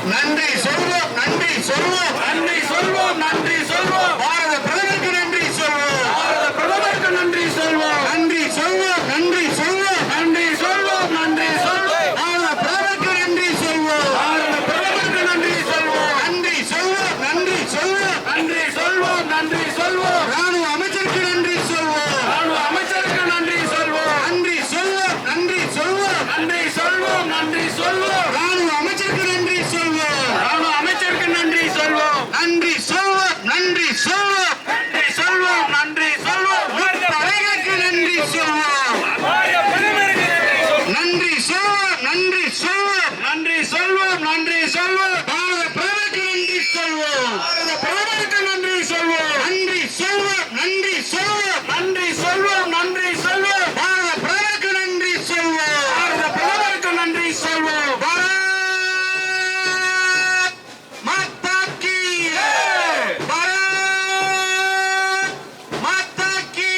நன்றி சொல்வோம், நன்றி சொல்வோம், நன்றி சொல்வோம், நன்றி சொல்வோம். பாரத பிரதமருக்கு நன்றி சொல்வோம், பாரத பிரதமருக்கு நன்றி சொல்வோம், நன்றி சொல்வோம், நன்றி சொல்வோம், நன்றி சொல்வோம், நன்றி சொல்வோம். பாரத பிரதமருக்கு நன்றி சொல்வோம், பாரத பிரதமருக்கு நன்றி சொல்வோம், நன்றி சொல்வோம், நன்றி சொல்வோம், நன்றி சொல்வோம், நன்றி சொல்வோம். ராணுவ அமைச்சருக்கு நன்றி சொல்வோம், ராணுவ அமைச்சருக்கு நன்றி சொல்வோம், நன்றி சொல்வோம், நன்றி சொல்வோம், நன்றி சொல்வோம், நன்றி சொல்வோம். ராணுவ அமைச்சருக்கு நன்றி சொல்வோம், ராணுவ அமைச்சருக்கு நன்றி சொல்வோம், நன்றி சொல்வோம், நன்றி சொல்வோம், நன்றி சொல்வோம், நன்றி சொல்வோம். படைகளுக்கு நன்றி சொல்வோம், பாரத பிரதமருக்கு நன்றி சொல்வோம், நன்றி சொல்வோம், நன்றி சொல்வோம், நன்றி சொல்வோம். பாரத பிரதமருக்கு நன்றி சொல்வோம், பாரத பிரதமருக்கு நன்றி சொல்வோம், நன்றி சொல்வோம், நன்றி சொல்வோம், நன்றி சொல்வோம், நன்றி சொல்வோம். பாரத பிரதமருக்கு நன்றி சொல்வோம், பாரத பிரதமருக்கு நன்றி சொல்வோம். பாரத் மாதா கி பாரத் மாதா கி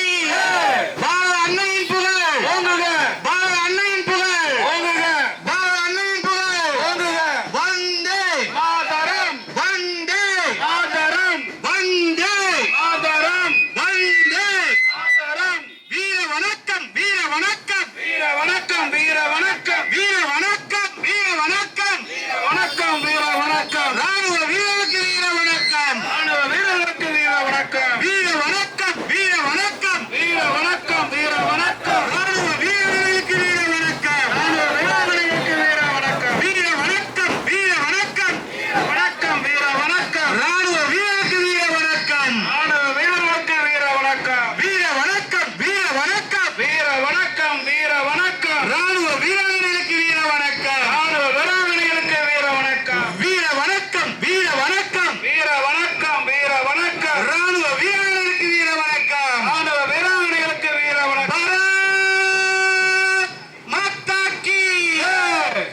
பாரத அன்னையின் புகழ் ஓங்குக, பாரத அன்னையின் புகழ் ஓங்குக, பாரத அன்னையின் புகழ் ஓங்குக. வந்தே மாதரம், வந்தே மாதரம், வந்தே மாதரம், வந்தே மாதரம். வீர வணக்கம், வீர வணக்கம், வீர வணக்கம், வீர வணக்கம், வீர வணக்கம், வீர வணக்கம், வீர வணக்கம், வீர வணக்கம். ராணுவ வீரருக்கு வீர வணக்கம், ராணுவ வீரர்களுக்கு வீர வணக்கம், வீர வணக்கம், வீர வணக்கம், வீர வணக்கம், வீர வணக்கம். ராணுவ வீரர்களுக்கு வீர வணக்கம், ராணுவ வீரர்களுக்கு வீர வணக்கம், வீர வணக்கம், வீர வணக்கம், வீர வணக்கம், வீர வணக்கம். ராணுவ வீரருக்கு வீர வணக்கம், ராணுவ வீரர்களுக்கு வீர வணக்கம், வீர வணக்கம், வீர வணக்கம், வீர வணக்கம், வீர வணக்கம். ராணுவ வீரர்களுக்கு வீர வணக்கம், ராணுவ வீரர்களுக்கு வீர வணக்கம், வீர வணக்கம், வீர வணக்கம், வீர வணக்கம், வீர வணக்கம். ராணுவ வீரர்களுக்கு வீர வணக்கம், ராணுவ வீரர்களுக்கு வீர வணக்கம். பாரத் மாதா கி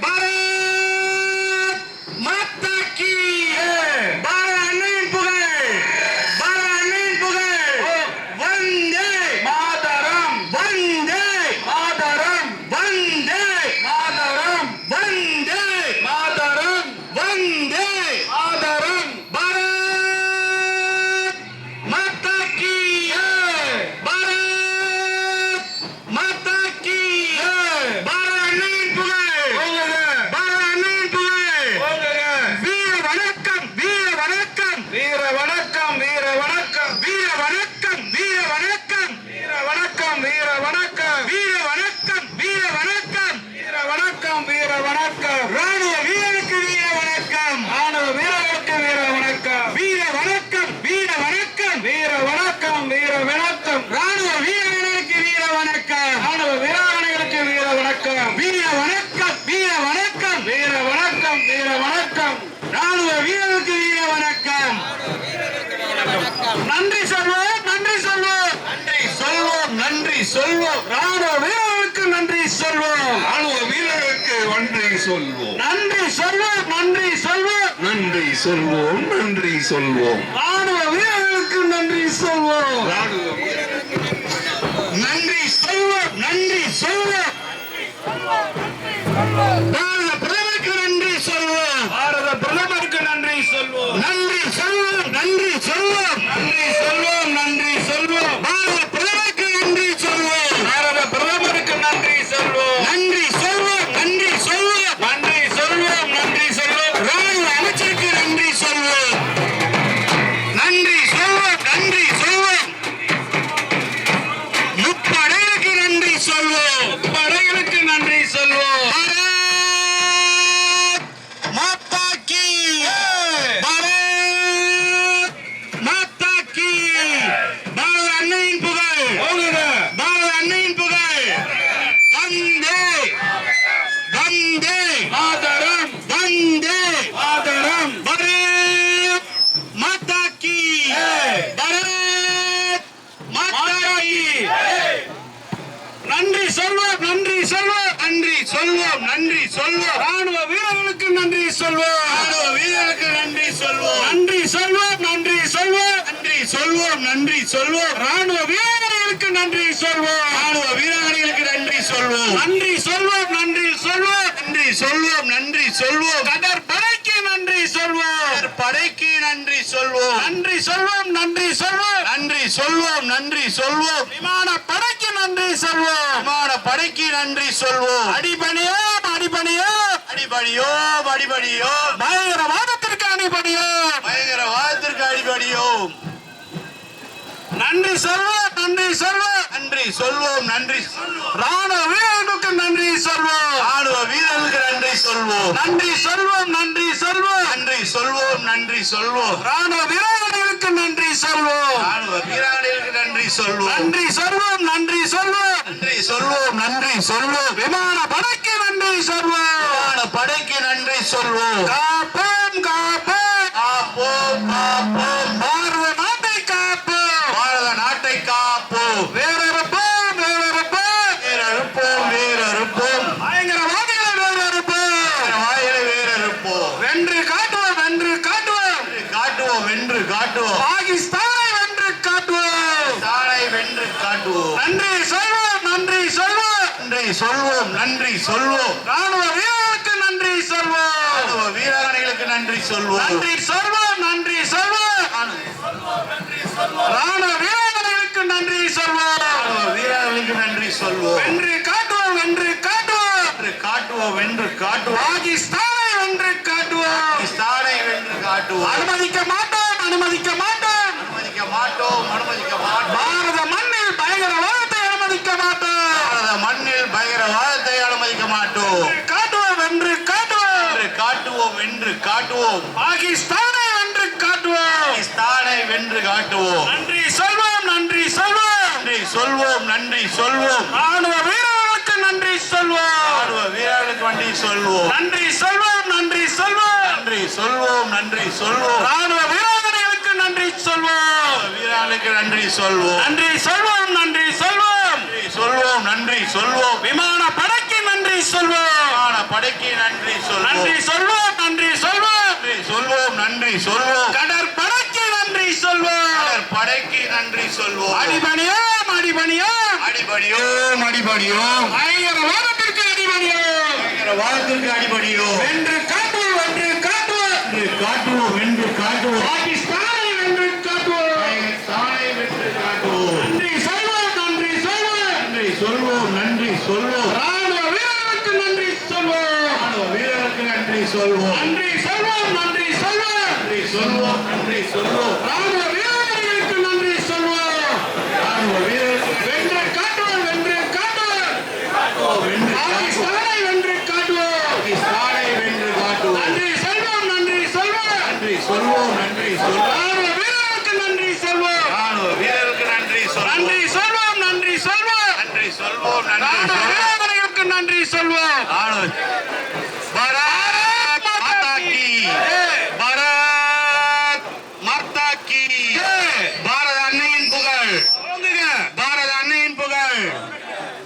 பாரத் மாதா கி பாரத அன்னையின் புகழ், பாரத அன்னையின் புகழ், வந்தே மாதரம், வந்தே மாதரம், வந்தே மாதரம், வந்தே மாதரம், வந்தே மாதரம். பாரத் மாதா கி பாரத் மாதா கி பாரத அன்னையின் புகழ், ஓங்குக, பாரத அன்னையின் புகழ், ஓங்குக. வீர வணக்கம், வீர வணக்கம், வீர வணக்கம், வீர வணக்கம், வீர வணக்கம், வீர வணக்கம், வீர வணக்கம், வீர வணக்கம், வீர வணக்கம், வீர வணக்கம், வீர வணக்கம், வீர வணக்கம். ராணுவ வீரருக்கு வீர வணக்கம், ராணுவ வீரர்களுக்கு வீர வணக்கம், வீர வணக்கம், வீர வணக்கம், வீர வணக்கம், வீர வணக்கம். ராணுவ வீரர்களுக்கு வீர வணக்கம், ராணுவ வீராங்கனைகளுக்கு வீர வணக்கம், வீர வணக்கம், வீர வணக்கம், வீர வணக்கம், வீர வணக்கம். ராணுவ வீரருக்கு வீர வணக்கம், நன்றி சொல்வோம், நன்றி சொல்வோம், நன்றி சொல்வோம், நன்றி சொல்வோம். ராணுவ வீரர்களுக்கு நன்றி சொல்வோம், ராணுவ வீரர்களுக்கு நன்றி சொல்வோம், நன்றி சொல்வோம், நன்றி சொல்வோம், நன்றி சொல்வோம், நன்றி சொல்வோம். ராணுவ வீரர்களுக்கு நன்றி சொல்வோம், ராணுவ நன்றி சொல்வோம், நன்றி சொல்வோம், பாரத பிரதமருக்கு நன்றி சொல்வோம், பாரத பிரதமருக்கு நன்றி சொல்வோம், நன்றி சொல்வோம், நன்றி சொல்வோம், நன்றி சொல்வோம், நன்றி சொல்வோம். பாரத பிரதமருக்கு நன்றி சொல்வோம், பாரத பிரதமருக்கு நன்றி சொல்வோம், நன்றி சொல்வோம், நன்றி சொல்வோம், நன்றி சொல்வோம், நன்றி சொல்வோம். ராணுவ அமைச்சருக்கு நன்றி சொல்வோம், நன்றி சொல்வோம், நன்றி சொல்வோம், முப்படைகளுக்கு நன்றி சொல்வோம், படைகளுக்கு நன்றி சொல்வோம். பாரத் மாதா கி பாரத் மாதா கி பாரத அன்னையின் புகழ், ஓங்குக, பாரத அன்னையின் புகழ், வந்தே வந்தே மாதரம், வந்தே மாதரம். பாரத் மாதா கி பாரத் மாதா கி நன்றி சொல்வோம், நன்றி சொல்வோம், நன்றி சொல்வோம், நன்றி சொல்வோம், ராணுவ வீரர்களுக்கு நன்றி சொல்வோம், ராணுவ வீரருக்கு நன்றி சொல்வோம், நன்றி சொல்வோம், நன்றி சொல்வோம். நன்றி சொல்வோம், நன்றி சொல்வோம், ராணுவ வீரர்களுக்கு நன்றி சொல்வோம், ராணுவ வீரர்களுக்கு நன்றி சொல்வோம், நன்றி சொல்வோம், நன்றி சொல்வோம். நன்றி சொல்வோம், நன்றி சொல்வோம், கடற்படைக்கு நன்றி சொல்வோம் நன்றி சொல்வோம் விமான படைக்கு நன்றி சொல்வோம் விமான படைக்கு நன்றி சொல்வோம் அடிபணியோம் அடிபணியோம் அடிபடியோம் அடிபடியோம் பயங்கரவாதத்திற்கு அடிபணியோம் பயங்கரவாதத்திற்கு அடிபடியோம் நன்றி சொல்வோம் நன்றி சொல்வோம் நன்றி சொல்வோம் நன்றி சொல்வோம் ராணுவ வீரர்களுக்கு நன்றி சொல்வோம் ராணுவ வீரர்களுக்கு நன்றி சொல்வோம் நன்றி சொல்வோம் நன்றி சொல்வோம் நன்றி சொல்வோம் நன்றி சொல்வோம் ராணுவ வீரர்களுக்கு நன்றி சொல்வோம் ராணுவ வீராளிகளுக்கு நன்றி சொல்வோம் நன்றி சொல்வோம் நன்றி சொல்வோம் நன்றி சொல்வோம் நன்றி சொல்வோம் விமான படைக்கு நன்றி சொல்வோம் விமான படைக்கு நன்றி சொல்வோம் காப்போம் காப்போம் காப்போம் காப்போம் பாரத நாட்டை காப்போம் பாரத நாட்டை காப்போம் வேறறுப்போம் வேறறுப்போம் வேறறுப்போம் வேறறுப்போம் பயங்கரவாதிகளை வேறறுப்போம் வாயிலை வேறறுப்போம் வென்று காட்டுவோம் வென்று காட்டுவோம் காட்டுவோம் வென்று காட்டுவோம் பாகிஸ்தானை வென்று காட்டுவோம் தானை வென்று காட்டுவோம் நன்றி சொல்வோம் நன்றி சொல்வோம் நன்றி சொல்வோம் நன்றி சொல்வோம் ராணுவ வீரர்களுக்கு நன்றி சொல்வோம் ராணுவ வீராங்கனைகளுக்கு நன்றி சொல்வோம் நன்றி சொல்வோம் நன்றி சொல்வோம் ராணுவ வீரர்களுக்கு நன்றி சொல்வோம் ராணுவ வீரர்களுக்கு நன்றி சொல்வோம் வென்று காட்டுவோம் வென்று காட்டுவோம் வென்று காட்டுவோம் வென்று காட்டுவோம் பாகிஸ்தானை வென்று காட்டுவோம் தானை வென்று காட்டுவோம் அனுமதிக்க மாட்டோம் அனுமதிக்க மாட்டோம் அனுமதிக்க மாட்டோம் அனுமதிக்க மாட்டோம் பாரத மண்ணில் பயங்கரவாதத்தை அனுமதிக்க மாட்டோம் பாரத மண்ணில் பயங்கரவாதத்தை அனுமதிக்க மாட்டோம் காட்டுவோம் வென்று காட்டுவோம் வென்று காட்டுவோம் வென்று காட்டுவோம் பாகிஸ்தானை வென்று காட்டுவோம் தானை வென்று காட்டுவோம் நன்றி சொல்வோம் நன்றி சொல்வோம் நன்றி சொல்வோம் நன்றி சொல்வோம் ராணுவ வீரர்களுக்கு நன்றி சொல்வோம் ராணுவ வீரர்களுக்கு நன்றி சொல்வோம் நன்றி சொல்வோம் நன்றி சொல்வோம் நன்றி சொல்வோம் நன்றி சொல்வோம் ராணுவ வீரர்களுக்கு நன்றி சொல்வோம் வீரர்களுக்கு நன்றி சொல்வோம் நன்றி சொல்வோம் நன்றி சொல்வோம் நன்றி சொல்வோம் நன்றி சொல்வோம் விமான படைக்கு நன்றி சொல்வோம் விமான படைக்கு நன்றி சொல்வோம் நன்றி சொல்வோம் நன்றி சொல்வோம் நன்றி சொல்வோம் நன்றி சொல்வோம் கடற்படைக்கு நன்றி சொல்வோம் படைக்கு நன்றி சொல்வோம் அடிபணியோம் அடிபணியோம் அடிபடியோம் அடிபடியோம் பயங்கரவாதத்திற்கு அடிபணியோம் பயங்கரவாதத்திற்கு அடிபடியோம் வென்று காட்டுவோம் வென்று காட்டுவோம் வென்று காட்டுவோம் வென்று காட்டுவோம் பாகிஸ்தானை வென்று காட்டுவோம் தானை வென்று காட்டுவோம் நன்றி சொல்வோம் நன்றி சொல்வோம் நன்றி சொல்வோம் நன்றி சொல்வோம் ராணுவ வீரர்களுக்கு நன்றி சொல்வோம் ராணுவ வீரர்களுக்கு நன்றி சொல்வோம் நன்றி சொல்வோம் நன்றி சொல்வோம் நன்றி சொல்வோம் நன்றி சொல்வோம் ராணுவ வீரர்களுக்கு நன்றி சொல்வோம் ராணுவ வீரர்களுக்கு வென்று காட்டுவோம் வென்று காட்டுவோம் வென்று பாகிஸ்தானை வென்று காட்டுவோம் தானை வென்று காட்டுவோம் நன்றி சொல்வோம் நன்றி சொல்வோம் நன்றி சொல்வோம் நன்றி சொல்வோம் ராணுவ வீரர்களுக்கு நன்றி சொல்வோம் ராணுவ வீரர்களுக்கு நன்றி சொல்வோம் நன்றி சொல்வோம் நன்றி சொல்வோம் நன்றி சொல்வோம் நன்றி ராணுவ சொல்வோம் வீரர்களுக்கு நன்றி சொல்வோம் ராணுவ பாரத் மாதா கி பாரத் மாதா கி பாரத அன்னையின் புகழ் பாரத அன்னையின் புகழ்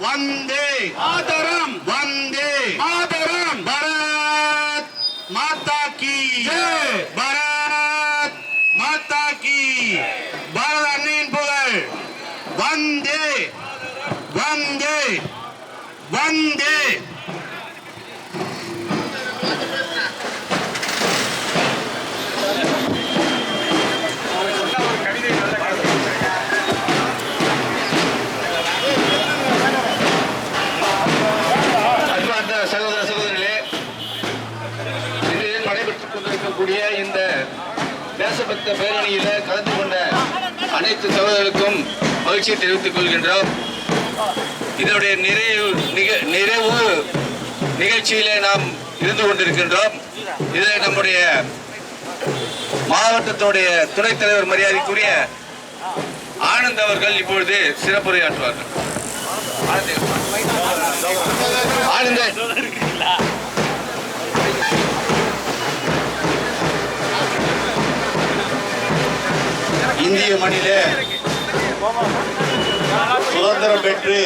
வந்தே ஆதரம் வந்தே ஆதரம் பாரத் மாதா கி பாரத் மாதா கி பாரத அன்னையின் புகழ் வந்தே வந்தே வந்தே அன்பார்ந்த சகோதர சகோதரிகளே, இன்று நடைபெற்றுக் கொண்டிருக்கக்கூடிய இந்த தேசபக்த பேரணியில கலந்து கொண்ட அனைத்து சகோதரர்களுக்கும் மகிழ்ச்சியை தெரிவித்துக் கொள்கின்றோம். இதனுடைய நிறைவு நிகழ்ச்சியில நாம் இருந்து கொண்டிருக்கின்றோம். இதில் நம்முடைய மாவட்டத்தினுடைய துணைத் தலைவர் மரியாதைக்குரிய ஆனந்த் அவர்கள் இப்பொழுது சிறப்புரையாற்றுவார்கள். ஆனந்த் இந்திய மண்ணிலே சுதந்திரம் பெற்று